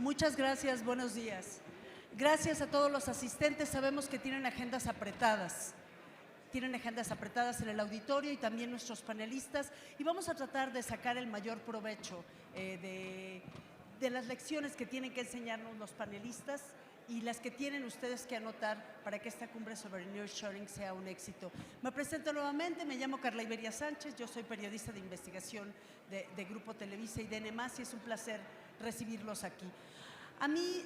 Muchas gracias, buenos días. Gracias a todos los asistentes, sabemos que tienen agendas apretadas. Tienen agendas apretadas en el auditorio y también nuestros panelistas, y vamos a tratar de sacar el mayor provecho de las lecciones que tienen que enseñarnos los panelistas y las que tienen ustedes que anotar para que esta cumbre sobre nearshoring sea un éxito. Me presento nuevamente, me llamo Carla Iberia Sánchez, yo soy periodista de investigación de Grupo Televisa y de N+, y es un placer recibirlos aquí. A mí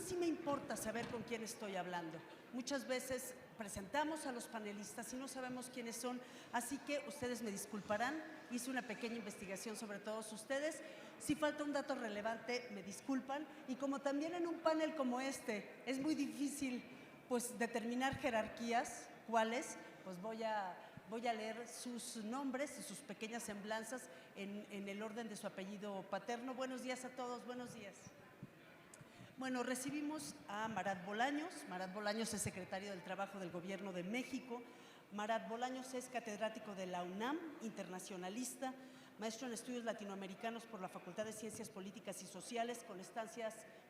sí me importa saber con quién estoy hablando. Muchas veces presentamos a los panelistas y no sabemos quiénes son, así que ustedes me disculparán. Hice una pequeña investigación sobre todos ustedes. Si falta un dato relevante, me disculpan. Y como también en un panel como este es muy difícil pues, determinar jerarquías, cuáles, pues voy a leer sus nombres y sus pequeñas semblanzas en el orden de su apellido paterno. Buenos días a todos, buenos días. Bueno, recibimos a Marat Bolaños. Marat Bolaños es secretario del Trabajo del Gobierno de México. Marat Bolaños es catedrático de la UNAM, internacionalista, maestro en estudios latinoamericanos por la Facultad de Ciencias Políticas y Sociales, con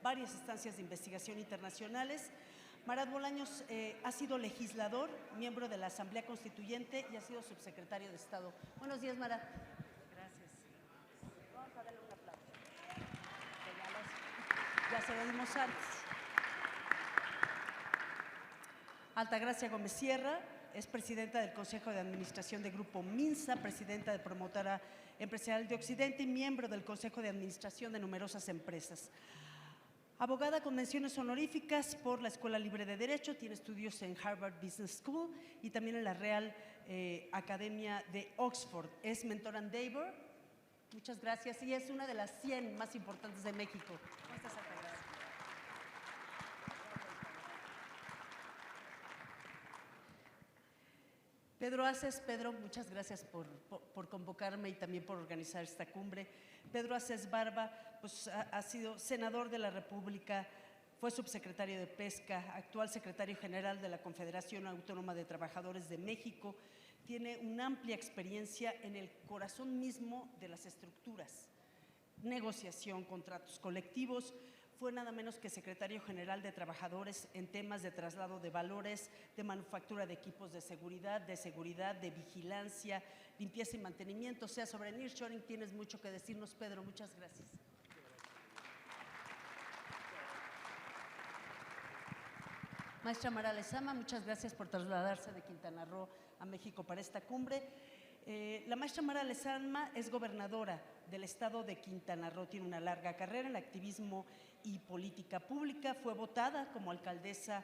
varias estancias de investigación internacionales. Marat Bolaños ha sido legislador, miembro de la Asamblea Constituyente y ha sido subsecretario de Estado. Buenos días, Marat. Gracias. Vamos a darle un aplauso. Ya se lo dimos antes. Altagracia Gómez Sierra es presidenta del Consejo de Administración de Grupo Minsa, presidenta de Promotora Empresarial de Occidente y miembro del Consejo de Administración de numerosas empresas. Abogada con menciones honoríficas por la Escuela Libre de Derecho, tiene estudios en Harvard Business School y también en la Real Academia de Oxford. Es mentora en Endeavor. Muchas gracias. Y es una de las 100 más importantes de México. ¿Cómo estás, Altagracia? Pedro Aces, Pedro, muchas gracias por convocarme y también por organizar esta cumbre. Pedro Aces Barba pues, ha sido senador de la República, fue subsecretario de Pesca, actual secretario general de la Confederación Autónoma de Trabajadores de México. Tiene una amplia experiencia en el corazón mismo de las estructuras, negociación, contratos colectivos. Fue nada menos que secretario general de Trabajadores en temas de traslado de valores, de manufactura de equipos de seguridad, de vigilancia, limpieza y mantenimiento. O sea, sobre nearshoring tienes mucho que decirnos, Pedro. Muchas gracias. Maestra Mara Lezama, muchas gracias por trasladarse de Quintana Roo a México para esta cumbre. La maestra Mara Lezama es gobernadora del estado de Quintana Roo, tiene una larga carrera en activismo y política pública, fue votada como alcaldesa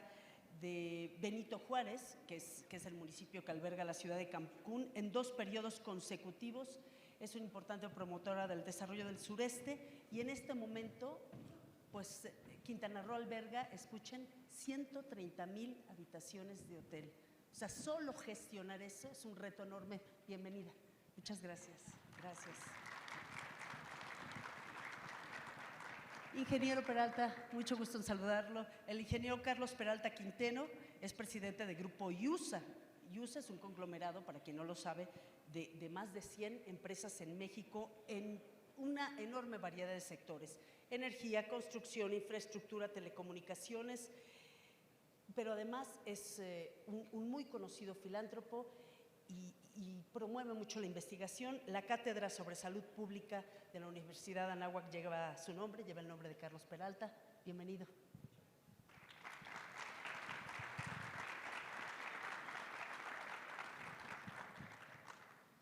de Benito Juárez, que es el municipio que alberga la ciudad de Cancún, en 2 periodos consecutivos. Es una importante promotora del desarrollo del sureste y en este momento, pues Quintana Roo alberga, escuchen, 130,000 habitaciones de hotel. O sea, solo gestionar eso es un reto enorme. Bienvenida. Muchas gracias. Gracias. Ingeniero Peralta, mucho gusto en saludarlo. El ingeniero Carlos Peralta Quinteno es presidente de Grupo IUSA. IUSA es un conglomerado, para quien no lo sabe, de más de 100 empresas en México en una enorme variedad de sectores: energía, construcción, infraestructura, telecomunicaciones, pero además es un muy conocido filántropo y promueve mucho la investigación. La cátedra sobre salud pública de la Universidad de Anáhuac lleva su nombre, lleva el nombre de Carlos Peralta. Bienvenido.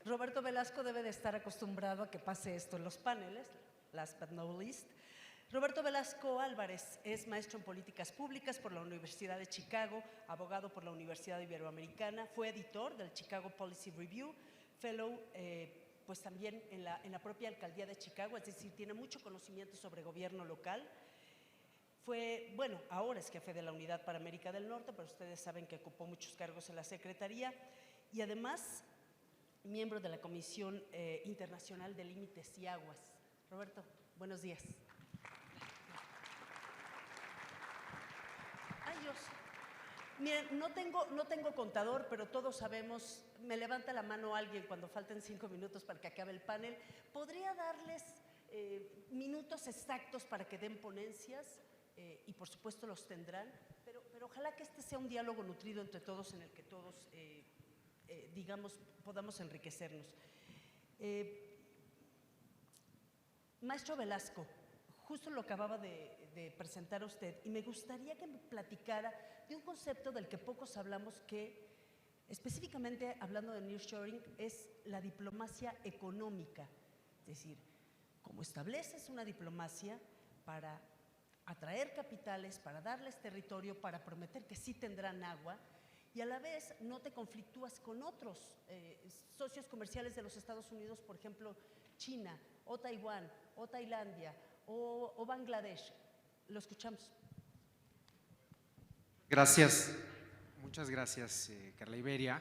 Roberto Velasco debe de estar acostumbrado a que pase esto en los paneles, last but not least. Roberto Velasco Álvarez es maestro en políticas públicas por la Universidad de Chicago, abogado por la Universidad Iberoamericana, fue editor del Chicago Policy Review, fellow pues también en la propia alcaldía de Chicago, es decir, tiene mucho conocimiento sobre gobierno local. Fue, bueno, ahora es jefe de la Unidad para América del Norte, pero ustedes saben que ocupó muchos cargos en la Secretaría y además miembro de la Comisión Internacional de Límites y Aguas. Roberto, buenos días. Ay, Dios. Miren, no tengo contador, pero todos sabemos, me levanta la mano alguien cuando falten 5 minutos para que acabe el panel. ¿Podría darles minutos exactos para que den ponencias y por supuesto los tendrán, pero ojalá que este sea un diálogo nutrido entre todos en el que todos, digamos, podamos enriquecernos. Maestro Velasco, justo lo acababa de presentar a usted y me gustaría que me platicara de un concepto del que pocos hablamos que, específicamente hablando de nearshoring, es la diplomacia económica. Es decir, cómo estableces una diplomacia para atraer capitales, para darles territorio, para prometer que sí tendrán agua y a la vez no te conflictúas con otros socios comerciales de los Estados Unidos, por ejemplo, China o Taiwán o Tailandia o Bangladesh. Lo escuchamos. Gracias, muchas gracias, Carla Iberia.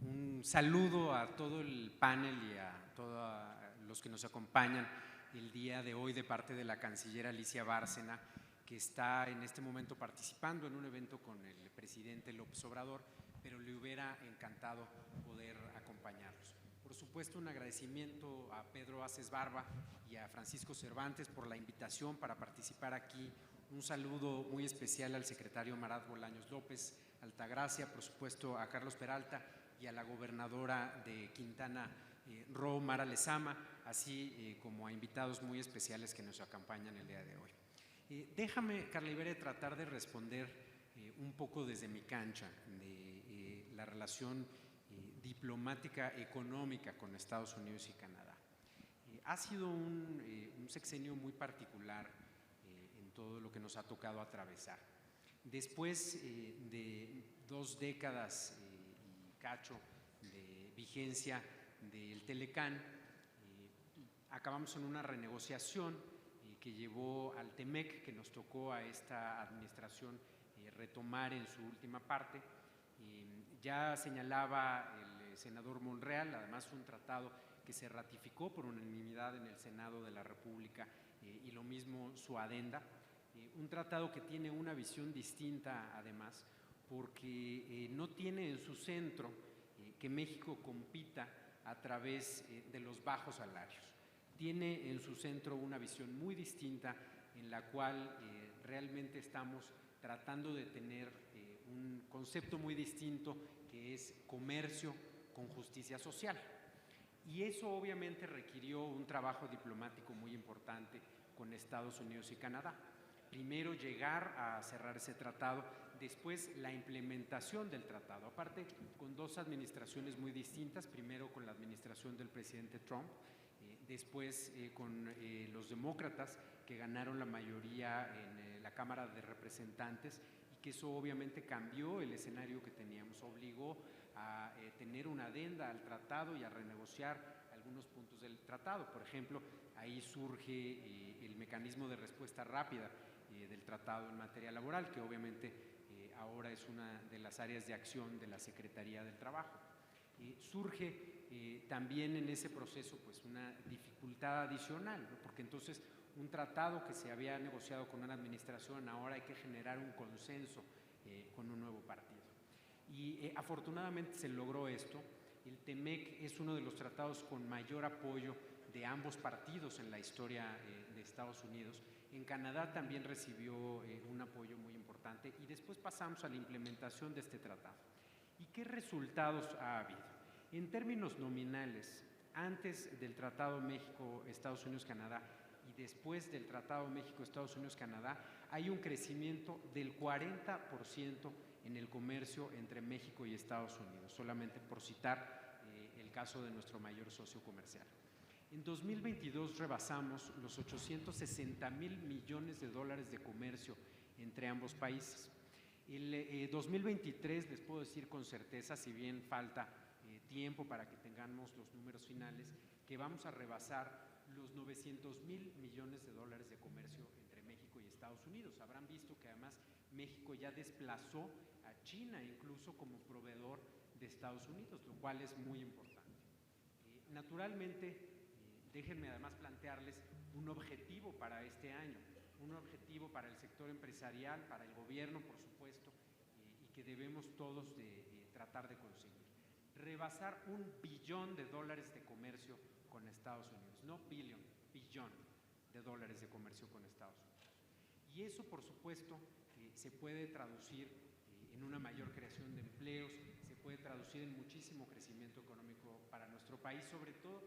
Un saludo a todo el panel y a todos los que nos acompañan el día de hoy de parte de la canciller Alicia Bárcena, que está en este momento participando en un evento con el presidente López Obrador, pero le hubiera encantado poder acompañarlos. Por supuesto, un agradecimiento a Pedro Aces Barba y a Francisco Cervantes por la invitación para participar aquí. Un saludo muy especial al secretario Marat Bolaños López Altagracia, por supuesto a Carlos Peralta y a la gobernadora de Quintana Roo, Mara Lezama, así como a invitados muy especiales que nos acompañan el día de hoy. Déjame, Carla Iberia, tratar de responder un poco desde mi cancha de la relación diplomática económica con Estados Unidos y Canadá. Ha sido un sexenio muy particular en todo lo que nos ha tocado atravesar. Después de 2 décadas y cacho de vigencia del Telecán, acabamos en una renegociación que llevó al TEMEC, que nos tocó a esta administración retomar en su última parte. Ya señalaba el senador Monreal, además un tratado que se ratificó por unanimidad en el Senado de la República y lo mismo su adenda. Un tratado que tiene una visión distinta además, porque no tiene en su centro que México compita a través de los bajos salarios. Tiene en su centro una visión muy distinta en la cual realmente estamos tratando de tener un concepto muy distinto que es comercio con justicia social. Y eso obviamente requirió un trabajo diplomático muy importante con Estados Unidos y Canadá. Primero llegar a cerrar ese tratado, después la implementación del tratado, aparte con 2 administraciones muy distintas, primero con la administración del presidente Trump, después con los demócratas que ganaron la mayoría en la Cámara de Representantes y que eso obviamente cambió el escenario que teníamos, obligó a tener una adenda al tratado y a renegociar algunos puntos del tratado. Por ejemplo, ahí surge el mecanismo de respuesta rápida del tratado en materia laboral, que obviamente ahora es una de las áreas de acción de la Secretaría del Trabajo. Surge también en ese proceso pues una dificultad adicional, ¿no? Porque entonces un tratado que se había negociado con una administración, ahora hay que generar un consenso con un nuevo partido. Y afortunadamente se logró esto. El TEMEC es uno de los tratados con mayor apoyo de ambos partidos en la historia de Estados Unidos. En Canadá también recibió un apoyo muy importante y después pasamos a la implementación de este tratado. ¿Y qué resultados ha habido? En términos nominales, antes del Tratado México-Estados Unidos-Canadá y después del Tratado México-Estados Unidos-Canadá, hay un crecimiento del 40% en el comercio entre México y Estados Unidos, solamente por citar el caso de nuestro mayor socio comercial. En 2022 rebasamos los 860,000 millones de dólares de comercio entre ambos países. El 2023 les puedo decir con certeza, si bien falta tiempo para que tengamos los números finales, que vamos a rebasar los 900,000 millones de dólares de comercio entre México y Estados Unidos. Habrán visto que además México ya desplazó a China incluso como proveedor de Estados Unidos, lo cual es muy importante. Naturalmente, déjenme además plantearles un objetivo para este año, un objetivo para el sector empresarial, para el gobierno, por supuesto, y que debemos todos tratar de conseguir. Rebasar $1 billón de comercio con Estados Unidos, no billón, billón de dólares de comercio con Estados Unidos. Y eso, por supuesto, se puede traducir en una mayor creación de empleos, se puede traducir en muchísimo crecimiento económico para nuestro país, sobre todo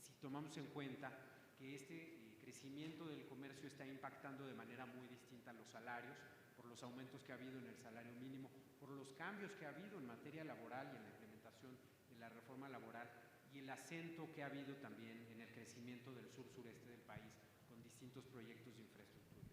si tomamos en cuenta que este crecimiento del comercio está impactando de manera muy distinta a los salarios, por los aumentos que ha habido en el salario mínimo, por los cambios que ha habido en materia laboral y en la implementación de la reforma laboral y el acento que ha habido también en el crecimiento del sur-sureste del país con distintos proyectos de infraestructura.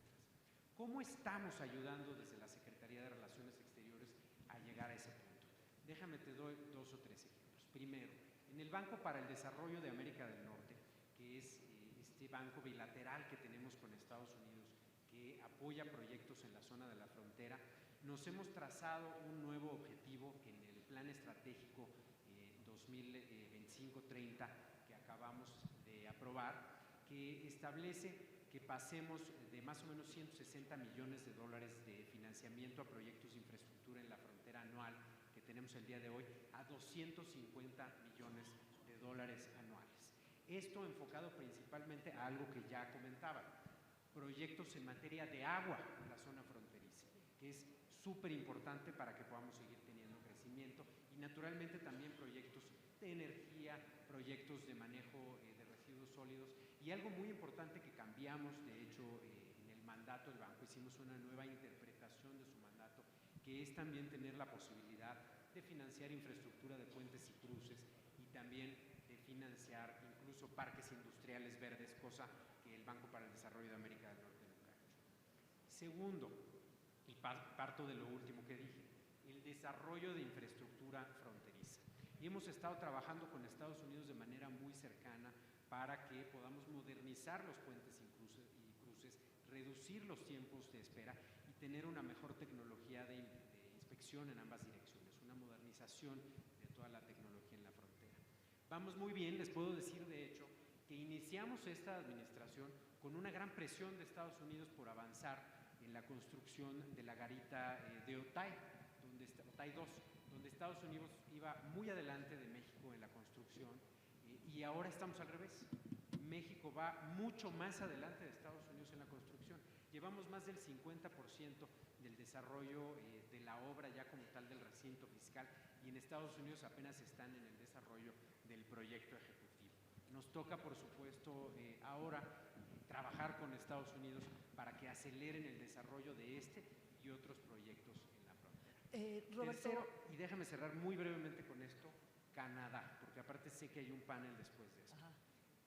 ¿Cómo estamos ayudando desde la Secretaría de Relaciones Exteriores a llegar a ese punto? Déjame te doy 2 o 3 ejemplos. Primero, en el Banco para el Desarrollo de América del Norte, que es este banco bilateral que tenemos con Estados Unidos, que apoya proyectos en la zona de la frontera, nos hemos trazado un nuevo objetivo en el Plan Estratégico 2025-30 que acabamos de aprobar, que establece que pasemos de más o menos 160 millones de dólares de financiamiento a proyectos de infraestructura en la frontera anual que tenemos el día de hoy a 250 millones de dólares anuales. Esto enfocado principalmente a algo que ya comentaba, proyectos en materia de agua en la zona fronteriza, que es súper importante para que podamos seguir teniendo crecimiento, y naturalmente también proyectos de energía, proyectos de manejo de residuos sólidos, y algo muy importante que cambiamos, de hecho, en el mandato del banco, hicimos una nueva interpretación de su mandato, que es también tener la posibilidad de financiar infraestructura de puentes y cruces y también de financiar incluso parques industriales verdes, cosa que el Banco para el Desarrollo de América del Norte nunca ha hecho. Segundo, y parto de lo último que dije, el desarrollo de infraestructura fronteriza. Y hemos estado trabajando con Estados Unidos de manera muy cercana para que podamos modernizar los puentes y cruces, reducir los tiempos de espera y tener una mejor tecnología de inspección en ambas direcciones, una modernización de toda la tecnología en la frontera. Vamos muy bien, les puedo decir de hecho que iniciamos esta administración con una gran presión de Estados Unidos por avanzar en la construcción de la garita de Otay, Otay 2, donde Estados Unidos iba muy adelante de México en la construcción, y ahora estamos al revés. México va mucho más adelante de Estados Unidos en la construcción. Llevamos más del 50% del desarrollo de la obra ya como tal del recinto fiscal, y en Estados Unidos apenas están en el desarrollo del proyecto ejecutivo. Nos toca, por supuesto, ahora trabajar con Estados Unidos para que aceleren el desarrollo de este y otros proyectos en la frontera. Roberto. Tercero, y déjame cerrar muy brevemente con esto, Canadá, porque aparte sé que hay un panel después de esto. Ajá.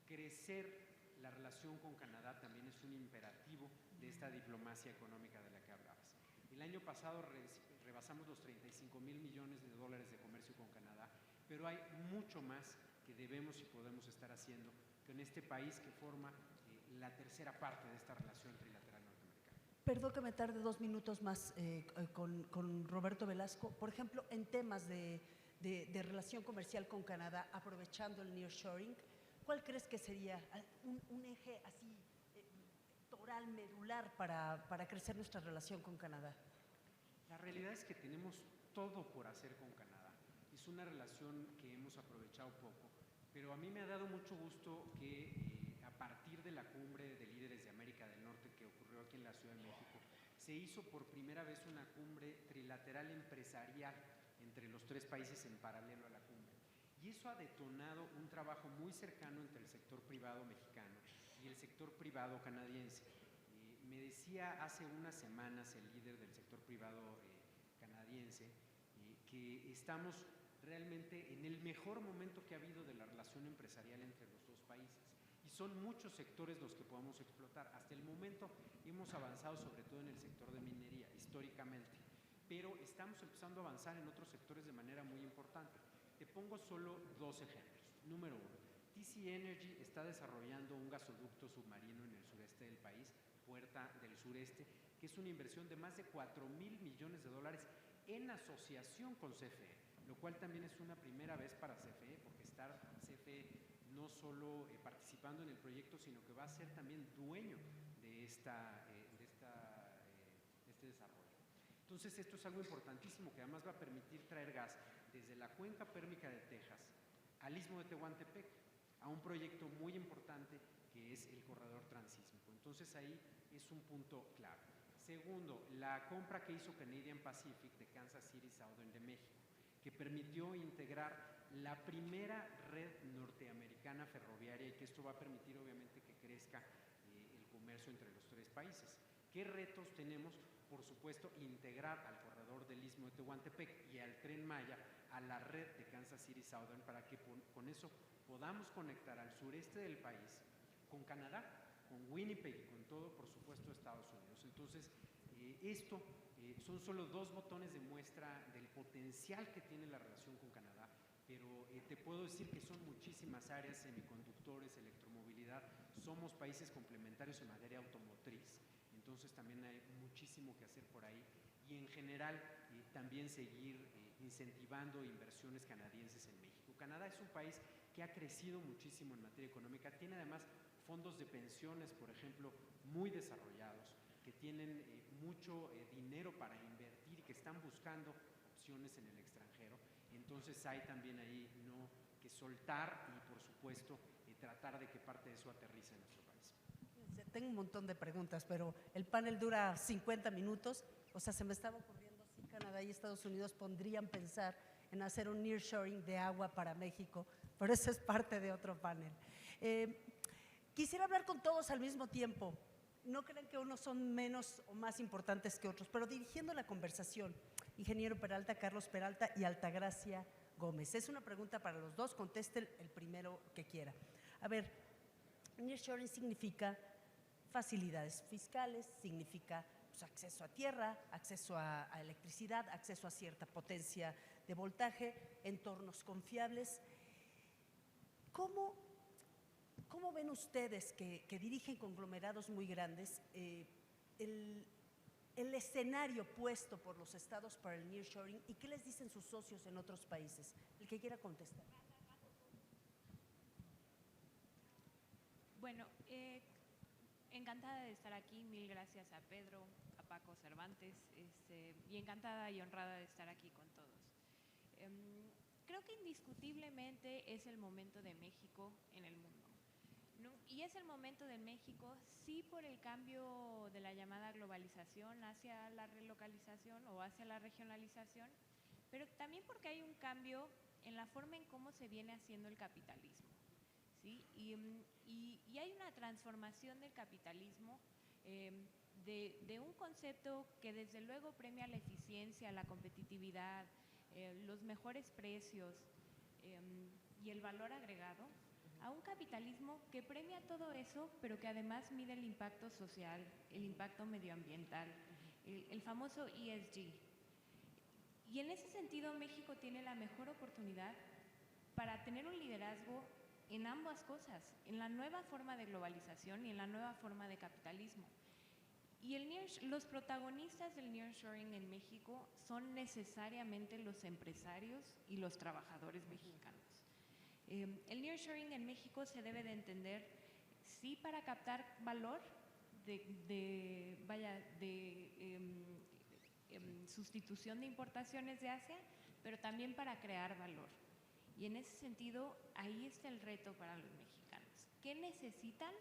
Crecer la relación con Canadá también es un imperativo de esta diplomacia económica de la que hablabas. El año pasado rebasamos los 35,000 millones de dólares de comercio con Canadá, pero hay mucho más que debemos y podemos estar haciendo con este país que forma la tercera parte de esta relación trilateral norteamericana. Perdón que me tarde 2 minutos más con Roberto Velasco. Por ejemplo, en temas de relación comercial con Canadá, aprovechando el nearshoring, ¿cuál crees que sería un eje así toral, medular para crecer nuestra relación con Canadá? La realidad es que tenemos todo por hacer con Canadá. Es una relación que hemos aprovechado poco, pero a mí me ha dado mucho gusto que a partir de la cumbre de líderes de América del Norte que ocurrió aquí en la Ciudad de México, se hizo por primera vez una cumbre trilateral empresarial entre los 3 países en paralelo a la cumbre. Y eso ha detonado un trabajo muy cercano entre el sector privado mexicano y el sector privado canadiense. Me decía hace unas semanas el líder del sector privado canadiense que estamos realmente en el mejor momento que ha habido de la relación empresarial entre los 2 países. Y son muchos sectores los que podemos explotar. Hasta el momento hemos avanzado sobre todo en el sector de minería, históricamente, pero estamos empezando a avanzar en otros sectores de manera muy importante. Te pongo solo 2 ejemplos. Número 1, TC Energy está desarrollando un gasoducto submarino en el sureste del país, Puerta del Sureste, que es una inversión de más de 4,000 millones de dólares en asociación con CFE, lo cual también es una primera vez para CFE, porque está CFE no solo participando en el proyecto, sino que va a ser también dueño de este desarrollo. Entonces, esto es algo importantísimo que además va a permitir traer gas desde la cuenca pérmica de Texas al istmo de Tehuantepec, a un proyecto muy importante que es el corredor transísmico. Entonces ahí es un punto clave. Segundo, la compra que hizo Canadian Pacific de Kansas City Southern de México, que permitió integrar la primera red norteamericana ferroviaria y que esto va a permitir obviamente que crezca el comercio entre los tres países. ¿Qué retos tenemos? Por supuesto, integrar al corredor del Istmo de Tehuantepec y al Tren Maya a la red de Kansas City Southern para que con eso podamos conectar al sureste del país con Canadá, con Winnipeg y con todo, por supuesto, Estados Unidos. Entonces, esto son solo 2 botones de muestra del potencial que tiene la relación con Canadá, pero te puedo decir que son muchísimas áreas, semiconductores, electromovilidad, somos países complementarios en materia automotriz, entonces también hay muchísimo que hacer por ahí y en general también seguir incentivando inversiones canadienses en México. Canadá es un país que ha crecido muchísimo en materia económica, tiene además fondos de pensiones, por ejemplo, muy desarrollados, que tienen mucho dinero para invertir y que están buscando opciones en el extranjero. Entonces hay también ahí que soltar y, por supuesto, tratar de que parte de eso aterrice en nuestro país. Tengo un montón de preguntas, pero el panel dura 50 minutos. O sea, se me estaba ocurriendo si Canadá y Estados Unidos podrían pensar en hacer un nearshoring de agua para México, pero eso es parte de otro panel. Quisiera hablar con todos al mismo tiempo. No crean que unos son menos o más importantes que otros, pero dirigiendo la conversación, ingeniero Peralta, Carlos Peralta y Altagracia Gómez. Es una pregunta para los dos, conteste el primero que quiera. A ver, nearshoring significa facilidades fiscales, significa pues, acceso a tierra, acceso a electricidad, acceso a cierta potencia de voltaje, entornos confiables. ¿Cómo ven ustedes que dirigen conglomerados muy grandes el escenario puesto por los estados para el nearshoring y qué les dicen sus socios en otros países? El que quiera contestar. Bueno, encantada de estar aquí, mil gracias a Pedro, a Paco Cervantes, y encantada y honrada de estar aquí con todos. Creo que indiscutiblemente es el momento de México en el mundo, ¿no? Y es el momento de México, sí, por el cambio de la llamada globalización hacia la relocalización o hacia la regionalización, pero también porque hay un cambio en la forma en cómo se viene haciendo el capitalismo. ¿Sí? Y hay una transformación del capitalismo de un concepto que desde luego premia la eficiencia, la competitividad, los mejores precios y el valor agregado, a un capitalismo que premia todo eso, pero que además mide el impacto social, el impacto medioambiental, el famoso ESG. Y en ese sentido México tiene la mejor oportunidad para tener un liderazgo en ambas cosas, en la nueva forma de globalización y en la nueva forma de capitalismo. Y los protagonistas del nearshoring en México son necesariamente los empresarios y los trabajadores mexicanos. El nearshoring en México se debe de entender, sí, para captar valor de sustitución de importaciones de Asia, pero también para crear valor. Y en ese sentido, ahí está el reto para los mexicanos. ¿Qué necesitan?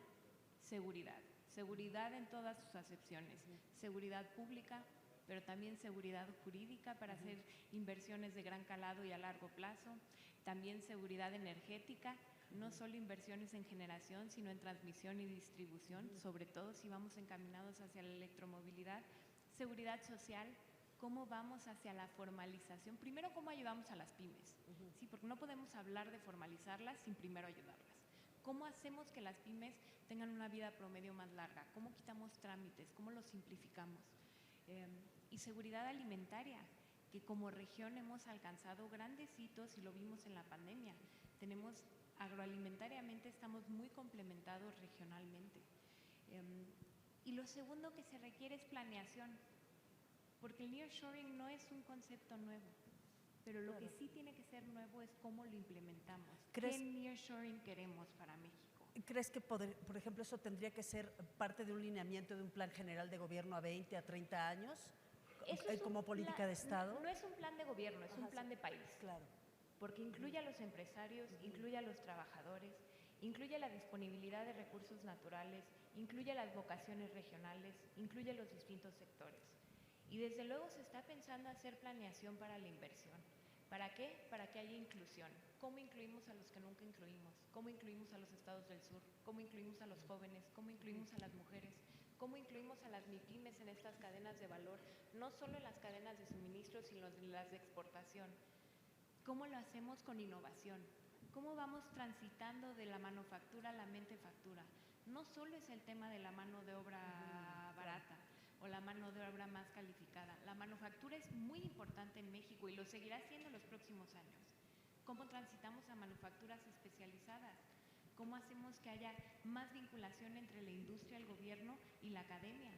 Seguridad. Seguridad en todas sus acepciones. Seguridad pública, pero también seguridad jurídica para hacer inversiones de gran calado y a largo plazo. También seguridad energética, no solo inversiones en generación, sino en transmisión y distribución, sobre todo si vamos encaminados hacia la electromovilidad. Seguridad social. ¿Cómo vamos hacia la formalización? Primero, ¿cómo ayudamos a las pymes? Sí, porque no podemos hablar de formalizarlas sin primero ayudarlas. ¿Cómo hacemos que las pymes tengan una vida promedio más larga? ¿Cómo quitamos trámites? ¿Cómo los simplificamos? Y seguridad alimentaria, que como región hemos alcanzado grandes hitos y lo vimos en la pandemia. Agroalimentariamente estamos muy complementados regionalmente. Y lo segundo que se requiere es planeación. Porque el nearshoring no es un concepto nuevo, pero lo que sí tiene que ser nuevo es cómo lo implementamos. ¿Qué nearshoring queremos para México? ¿Crees que, por ejemplo, eso tendría que ser parte de un lineamiento de un plan general de gobierno a 20, a 30 años, como política de Estado? No es un plan de gobierno, es un plan de país. Claro. Porque incluye a los empresarios, incluye a los trabajadores, incluye la disponibilidad de recursos naturales, incluye las vocaciones regionales, incluye los distintos sectores. Y desde luego se está pensando hacer planeación para la inversión. ¿Para qué? Para que haya inclusión. ¿Cómo incluimos a los que nunca incluimos? ¿Cómo incluimos a los estados del sur? ¿Cómo incluimos a los jóvenes? ¿Cómo incluimos a las mujeres? ¿Cómo incluimos a las MIPYMES en estas cadenas de valor? No solo en las cadenas de suministro, sino en las de exportación. ¿Cómo lo hacemos con innovación? ¿Cómo vamos transitando de la manufactura a la mentefactura? No solo es el tema de la mano de obra barata o la mano de obra más calificada. La manufactura es muy importante en México y lo seguirá siendo en los próximos años. ¿Cómo transitamos a manufacturas especializadas? ¿Cómo hacemos que haya más vinculación entre la industria, el gobierno y la academia?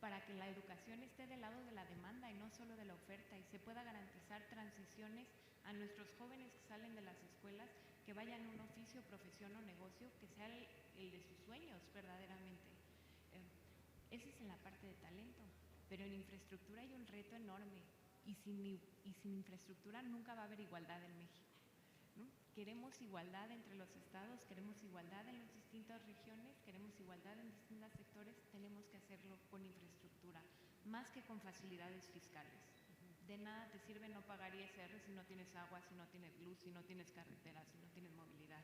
Para que la educación esté del lado de la demanda y no solo de la oferta, y se pueda garantizar transiciones a nuestros jóvenes que salen de las escuelas, que vayan a un oficio, profesión o negocio que sea el de sus sueños verdaderamente. Esa es en la parte de talento, pero en infraestructura hay un reto enorme y sin infraestructura nunca va a haber igualdad en México, ¿no? Queremos igualdad entre los estados, queremos igualdad en las distintas regiones, queremos igualdad en distintos sectores, tenemos que hacerlo con infraestructura, más que con facilidades fiscales. De nada te sirve no pagar ISR si no tienes agua, si no tienes luz, si no tienes carreteras, si no tienes movilidad.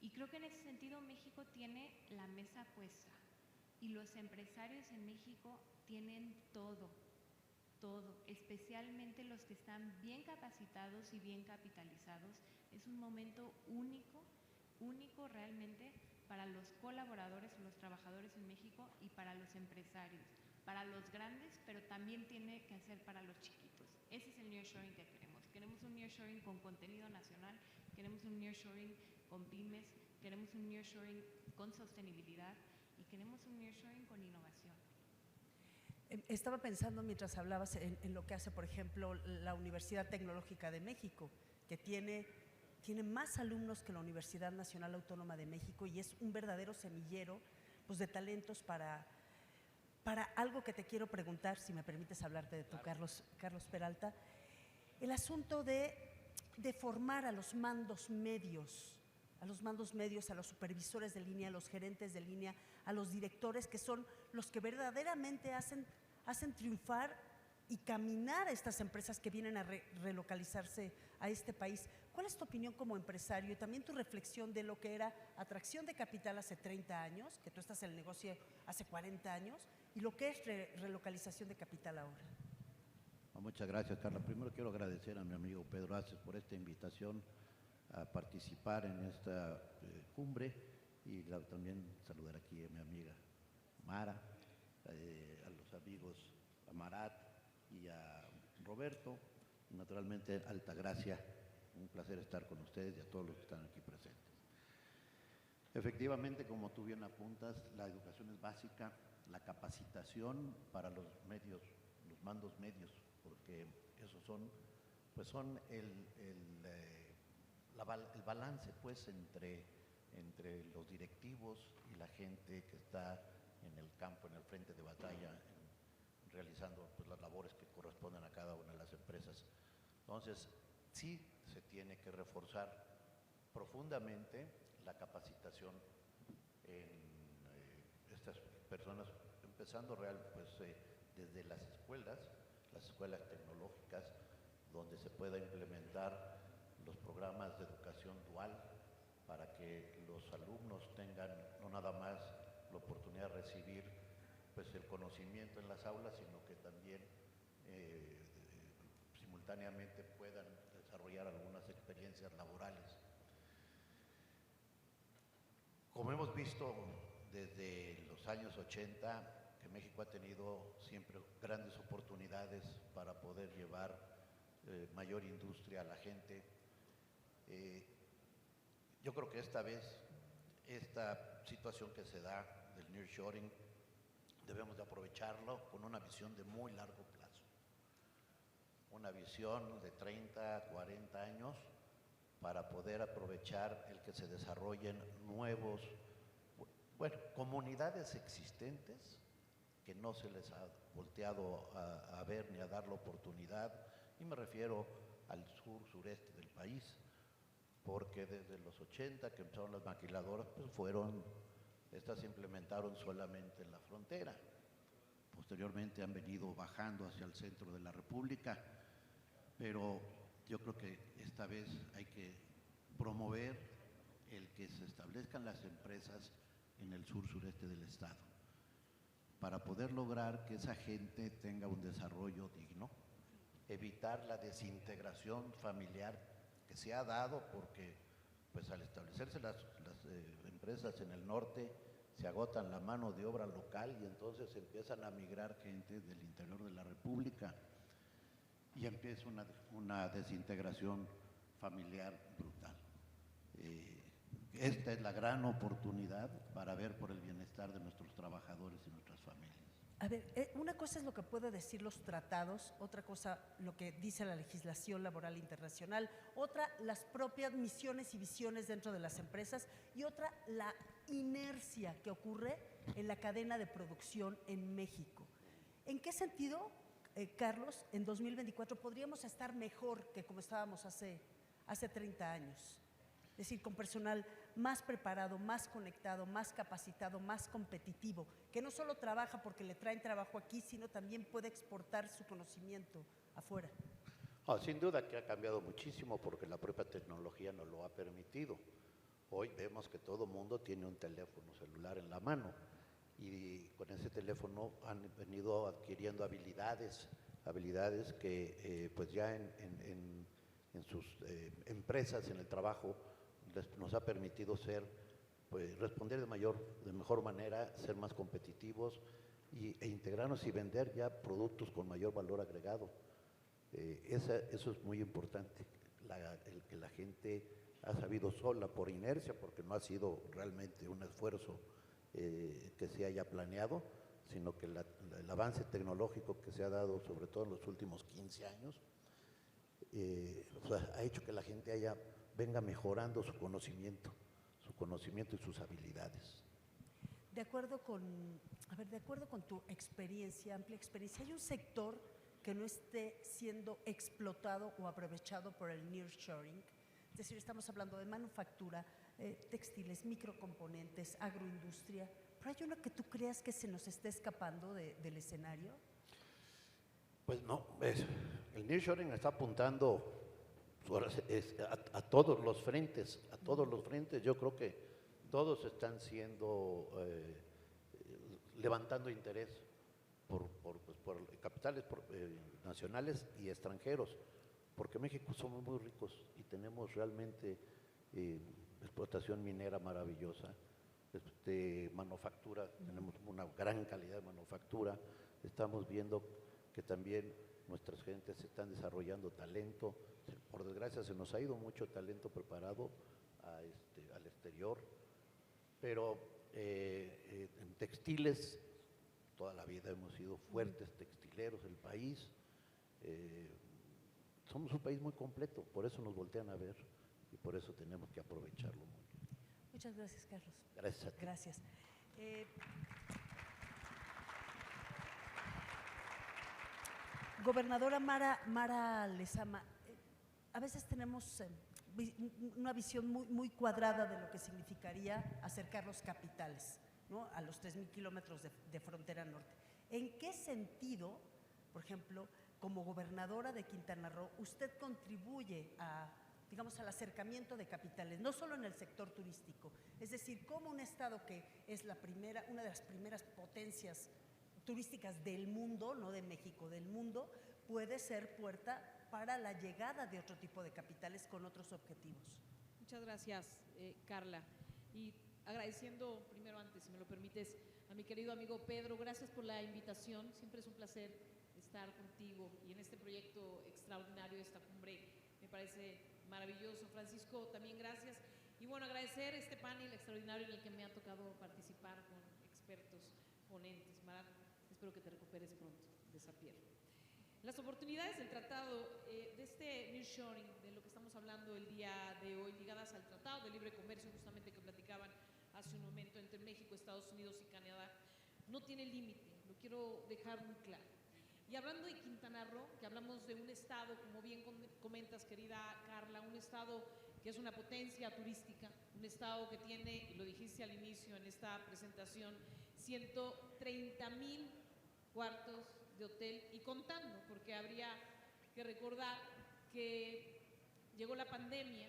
Y creo que en ese sentido México tiene la mesa puesta y los empresarios en México tienen todo, especialmente los que están bien capacitados y bien capitalizados. Es un momento único realmente para los colaboradores o los trabajadores en México y para los empresarios, para los grandes, pero también tiene que ser para los chiquitos. Ese es el nearshoring que queremos. Queremos un nearshoring con contenido nacional, queremos un nearshoring con pymes, queremos un nearshoring con sostenibilidad y queremos un nearshoring con innovación. Estaba pensando mientras hablabas en lo que hace, por ejemplo, la Universidad Tecnológica de México, que tiene más alumnos que la Universidad Nacional Autónoma de México y es un verdadero semillero, pues, de talentos para algo que te quiero preguntar, si me permites hablarte de tu, Carlos Peralta, el asunto de formar a los mandos medios, a los supervisores de línea, a los gerentes de línea, a los directores, que son los que verdaderamente hacen triunfar y caminar a estas empresas que vienen a relocalizarse a este país. ¿Cuál es tu opinión como empresario y también tu reflexión de lo que era atracción de capital hace 30 años, que tú estás en el negocio hace 40 años, y lo que es relocalización de capital ahora? Muchas gracias, Carla. Primero quiero agradecer a mi amigo Pedro Aces por esta invitación a participar en esta cumbre y también saludar aquí a mi amiga Mara, a los amigos Amarat y a Roberto, y naturalmente Altagracia. Un placer estar con ustedes y a todos los que están aquí presentes. Efectivamente, como tú bien apuntas, la educación es básica, la capacitación para los medios, los mandos medios, porque esos son el balance, pues, entre los directivos y la gente que está en el campo, en el frente de batalla, realizando, pues, las labores que corresponden a cada una de las empresas. Entonces, sí se tiene que reforzar profundamente la capacitación en estas personas, empezando desde las escuelas tecnológicas, donde se pueda implementar los programas de educación dual para que los alumnos tengan no nada más la oportunidad de recibir, pues, el conocimiento en las aulas, sino que también simultáneamente puedan desarrollar algunas experiencias laborales. Como hemos visto desde los años 80, que México ha tenido siempre grandes oportunidades para poder llevar mayor industria a la gente, yo creo que esta vez, esta situación que se da del nearshoring, debemos de aprovecharlo con una visión de muy largo plazo. Una visión de 30, 40 años para poder aprovechar el que se desarrollen nuevos, comunidades existentes que no se les ha volteado a ver ni a dar la oportunidad, y me refiero al sur, sureste del país, porque desde los 80 que empezaron las maquiladoras, pues estas se implementaron solamente en la frontera. Posteriormente han venido bajando hacia el centro de la República, pero yo creo que esta vez hay que promover el que se establezcan las empresas en el sur-sureste del estado, para poder lograr que esa gente tenga un desarrollo digno, evitar la desintegración familiar que se ha dado, porque pues al establecerse las empresas en el norte se agotan la mano de obra local y entonces empiezan a migrar gente del interior de la República y empieza una desintegración familiar brutal. Esta es la gran oportunidad para ver por el bienestar de nuestros trabajadores y nuestras familias. A ver, una cosa es lo que pueden decir los tratados, otra cosa lo que dice la legislación laboral internacional, otra las propias misiones y visiones dentro de las empresas y otra la inercia que ocurre en la cadena de producción en México. ¿En qué sentido, Carlos, en 2024 podríamos estar mejor que como estábamos hace 30 años? Es decir, con personal más preparado, más conectado, más capacitado, más competitivo, que no solo trabaja porque le traen trabajo aquí, sino también puede exportar su conocimiento afuera. Sin duda que ha cambiado muchísimo porque la propia tecnología nos lo ha permitido. Hoy vemos que todo mundo tiene un teléfono celular en la mano y con ese teléfono han venido adquiriendo habilidades que pues ya en sus empresas, en el trabajo, nos ha permitido pues, responder de mejor manera, ser más competitivos e integrarnos y vender ya productos con mayor valor agregado. Eso es muy importante, el que la gente ha sabido sola por inercia, porque no ha sido realmente un esfuerzo que se haya planeado, sino que el avance tecnológico que se ha dado, sobre todo en los últimos 15 años, ha hecho que la gente venga mejorando su conocimiento y sus habilidades. De acuerdo con tu experiencia, amplia experiencia, ¿hay un sector que no esté siendo explotado o aprovechado por el nearshoring? Es decir, estamos hablando de manufactura, textiles, microcomponentes, agroindustria, ¿pero hay uno que tú creas que se nos esté escapando del escenario? Pues no, el nearshoring está apuntando a todos los frentes, yo creo que todos están levantando interés por capitales nacionales y extranjeros, porque México somos muy ricos y tenemos realmente explotación minera maravillosa, manufactura, tenemos una gran calidad de manufactura, estamos viendo que también nuestras gentes están desarrollando talento. Por desgracia se nos ha ido mucho talento preparado al exterior, pero en textiles toda la vida hemos sido fuertes textileros del país. Somos un país muy completo, por eso nos voltean a ver y por eso tenemos que aprovecharlo mucho. Muchas gracias, Carlos. Gracias a ti. Gracias. Gobernadora Mara Lezama, a veces tenemos una visión muy cuadrada de lo que significaría acercar los capitales, ¿no?, a los 3,000 kilómetros de frontera norte. ¿En qué sentido, por ejemplo, como gobernadora de Quintana Roo, usted contribuye digamos, al acercamiento de capitales, no solo en el sector turístico? Es decir, como un estado que es una de las primeras potencias turísticas del mundo, no de México, del mundo, puede ser puerta para la llegada de otro tipo de capitales con otros objetivos. Muchas gracias, Carla. Y agradeciendo primero, antes, si me lo permites, a mi querido amigo Pedro, gracias por la invitación. Siempre es un placer estar contigo y en este proyecto extraordinario, esta cumbre, me parece maravilloso. Francisco, también gracias. Y bueno, agradecer este panel extraordinario en el que me ha tocado participar con expertos, ponentes. Mara, espero que te recuperes pronto de esa piel. Las oportunidades del tratado, de este nearshoring, de lo que estamos hablando el día de hoy, ligadas al Tratado de Libre Comercio, justamente que platicaban hace un momento, entre México, Estados Unidos y Canadá, no tiene límite, lo quiero dejar muy claro. Y hablando de Quintana Roo, que hablamos de un estado, como bien comentas, querida Carla, un estado que es una potencia turística, un estado que tiene, y lo dijiste al inicio en esta presentación, 130,000 cuartos de hotel y contando, porque habría que recordar que llegó la pandemia,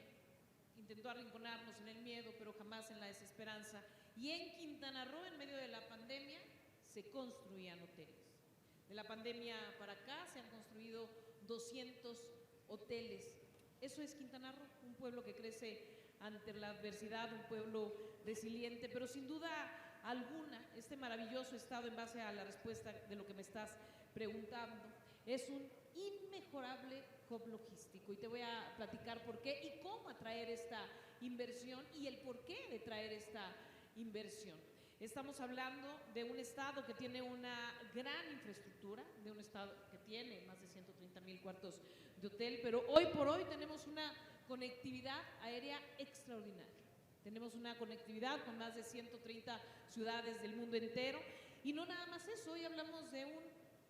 intentó arrinconarnos en el miedo, pero jamás en la desesperanza. Y en Quintana Roo, en medio de la pandemia, se construían hoteles. De la pandemia para acá se han construido 200 hoteles. Eso es Quintana Roo, un pueblo que crece ante la adversidad, un pueblo resiliente, pero sin duda alguna, este maravilloso estado, en base a la respuesta de lo que me estás preguntando, es un inmejorable hub logístico. Y te voy a platicar por qué y cómo atraer esta inversión y el porqué de traer esta inversión. Estamos hablando de un estado que tiene una gran infraestructura, de un estado que tiene más de 130,000 cuartos de hotel, pero hoy por hoy tenemos una conectividad aérea extraordinaria. Tenemos una conectividad con más de 130 ciudades del mundo entero. Y no nada más eso, hoy hablamos de un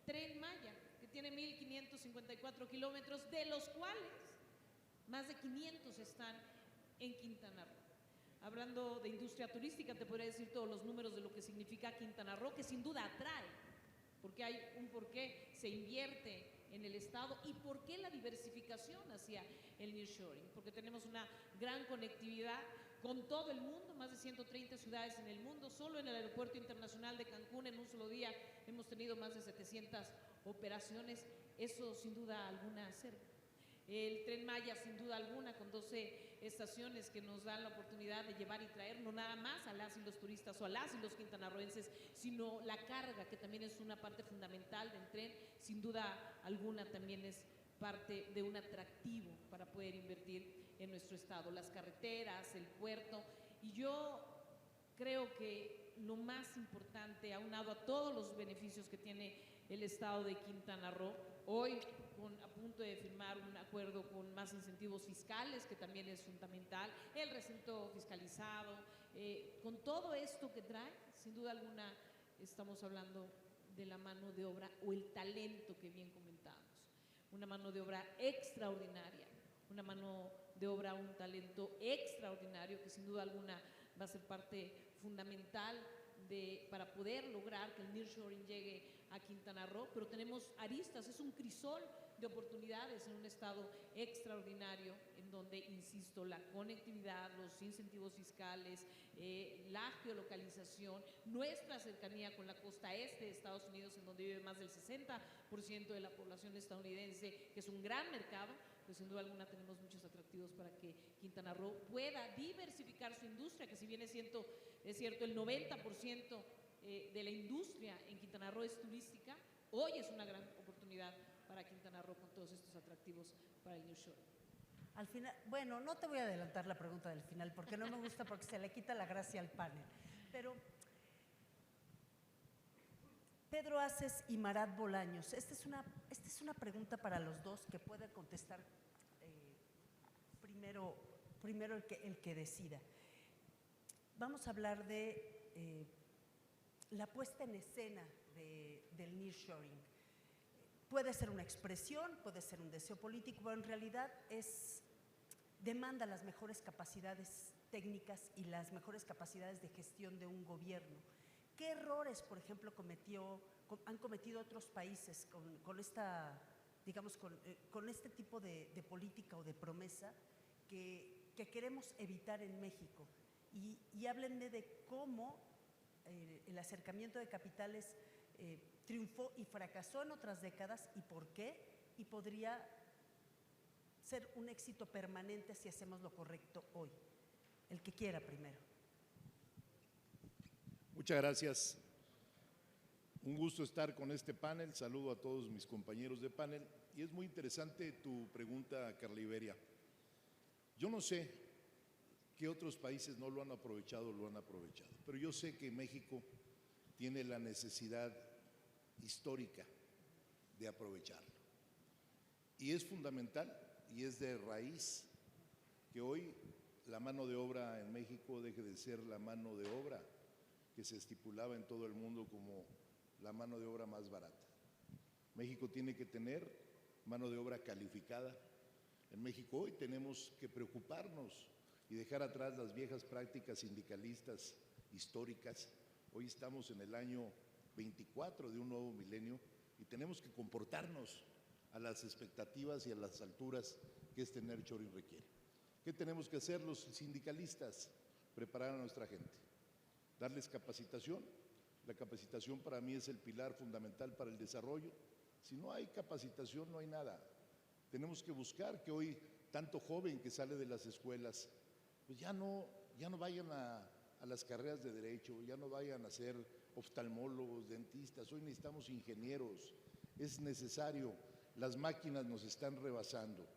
Tren Maya que tiene 1,554 kilómetros, de los cuales más de 500 están en Quintana Roo. Hablando de industria turística, te podría decir todos los números de lo que significa Quintana Roo, que sin duda atrae, porque hay un porqué se invierte en el estado y por qué la diversificación hacia el nearshoring, porque tenemos una gran conectividad con todo el mundo, más de 130 ciudades en el mundo. Solo en el Aeropuerto Internacional de Cancún en un solo día hemos tenido más de 700 operaciones, eso sin duda alguna acerca. El Tren Maya, sin duda alguna, con 12 estaciones que nos dan la oportunidad de llevar y traer no nada más a las y los turistas o a las y los quintanarroenses, sino la carga, que también es una parte fundamental del tren, sin duda alguna también es parte de un atractivo para poder invertir en nuestro estado. Las carreteras, el puerto, y yo creo que lo más importante, aunado a todos los beneficios que tiene el estado de Quintana Roo, hoy a punto de firmar un acuerdo con más incentivos fiscales, que también es fundamental, el recinto fiscalizado, con todo esto que trae, sin duda alguna estamos hablando de la mano de obra o el talento que bien comentábamos, una mano de obra extraordinaria, una mano de obra, un talento extraordinario que sin duda alguna va a ser parte fundamental para poder lograr que el nearshoring llegue a Quintana Roo, pero tenemos aristas, es un crisol de oportunidades en un estado extraordinario en donde, insisto, la conectividad, los incentivos fiscales, la geolocalización, nuestra cercanía con la costa este de Estados Unidos, en donde vive más del 60% de la población estadounidense, que es un gran mercado, pues sin duda alguna tenemos muchos atractivos para que Quintana Roo pueda diversificar su industria, que si bien es cierto el 90% de la industria en Quintana Roo es turística, hoy es una gran oportunidad para Quintana Roo con todos estos atractivos para el nearshoring. Al final, bueno, no te voy a adelantar la pregunta del final porque no me gusta, porque se le quita la gracia al panel. Pero Pedro Aces y Marat Bolaños, esta es una pregunta para los dos que puede contestar primero el que decida. Vamos a hablar de la puesta en escena del nearshoring. Puede ser una expresión, puede ser un deseo político, pero en realidad demanda las mejores capacidades técnicas y las mejores capacidades de gestión de un gobierno. ¿Qué errores, por ejemplo, han cometido otros países con este tipo de política o de promesa que queremos evitar en México? Y háblenme de cómo el acercamiento de capitales triunfó y fracasó en otras décadas y por qué, y podría ser un éxito permanente si hacemos lo correcto hoy. El que quiera primero. Muchas gracias. Un gusto estar con este panel. Saludo a todos mis compañeros de panel. Y es muy interesante tu pregunta, Carla Iberia. Yo no sé qué otros países no lo han aprovechado o lo han aprovechado, pero yo sé que México tiene la necesidad histórica de aprovecharlo. Y es fundamental y es de raíz que hoy la mano de obra en México deje de ser la mano de obra que se estipulaba en todo el mundo como la mano de obra más barata. México tiene que tener mano de obra calificada, En México hoy tenemos que preocuparnos y dejar atrás las viejas prácticas sindicalistas históricas. Hoy estamos en el año 24 de un nuevo milenio y tenemos que comportarnos a las expectativas y a las alturas que este nearshoring requiere. ¿Qué tenemos que hacer los sindicalistas? Preparar a nuestra gente, darles capacitación. La capacitación para mí es el pilar fundamental para el desarrollo. Si no hay capacitación, no hay nada. Tenemos que buscar que hoy tanto joven que sale de las escuelas, pues ya no vayan a las carreras de derecho, ya no vayan a ser oftalmólogos, dentistas. Hoy necesitamos ingenieros, es necesario. Las máquinas nos están rebasando,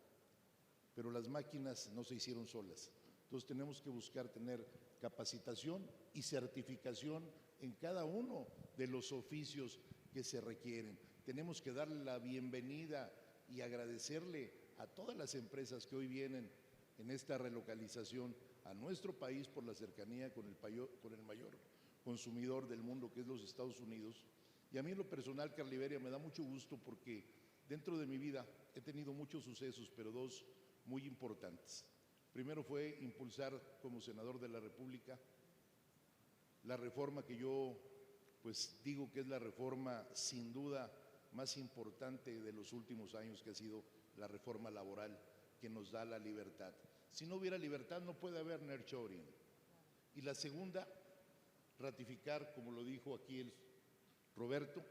pero las máquinas no se hicieron solas. Entonces tenemos que buscar tener capacitación y certificación en cada uno de los oficios que se requieren. Tenemos que darle la bienvenida y agradecerle a todas las empresas que hoy vienen en esta relocalización a nuestro país por la cercanía con el mayor consumidor del mundo, que es los Estados Unidos. Y a mí en lo personal, Carla Iberia, me da mucho gusto porque dentro de mi vida he tenido muchos sucesos, pero dos muy importantes. Primero fue impulsar como senador de la República la reforma que yo pues digo que es la reforma sin duda más importante de los últimos años, que ha sido la reforma laboral, que nos da la libertad. Si no hubiera libertad no puede haber nearshoring. Y la segunda, ratificar, como lo dijo aquí el Roberto,